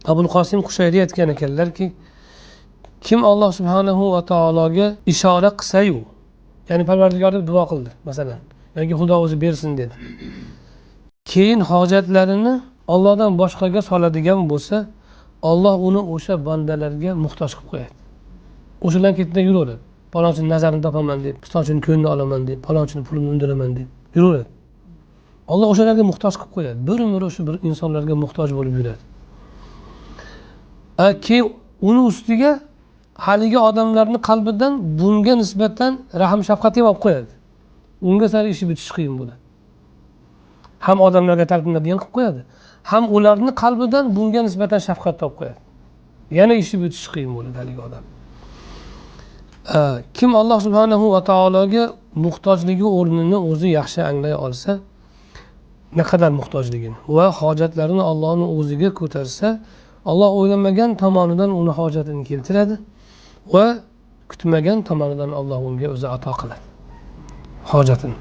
Abul Qosim Qushayri aytgan ekanlarki, kim Alloh subhanahu va taologa ishora qilsa-yu, ya'ni Parvardigor deb duo qildi, masalan, yoki Xudo o'zi bersin dedi. Keyin hojatlarini Allohdan boshqaga soladigan bo'lsa, Alloh uni o'sha bandalarga muhtoj qilib qo'yadi. O'shalar ketida yuraveradi. Palonchining nazarini topaman deb, palonchining ko'nglini olaman deb, palonchining pulini undiraman deb yuraveradi. Alloh o'shalarga muhtoj qilib qo'yadi. Bir o'sha bir insonlarga muhtoj bo'lib yuradi. Keyin uni ustiga haligi odamlarning qalbidan bunga nisbatan rahm shafqat ham olib qo'yadi. Unga sari ishi bitishi qiyin bo'ladi. Ham odamlarga talpinadigan qilib qo'yadi, ham ularning qalbidan bunga nisbatan shafqat olib qo'yadi. Yana ishi bitishi qiyin bo'ladi haligi odam. Kim Alloh subhanahu va taologa muhtojligi o'rnini o'zi yaxshi anglay olsa, naqadar muhtojligini va hojatlarini Allohning o'ziga ko'tarsa, Alloh o'ylamagan tomonidan uni hojatini keltiradi va kutmagan tomonidan Alloh unga o'zi ato qiladi hojatini.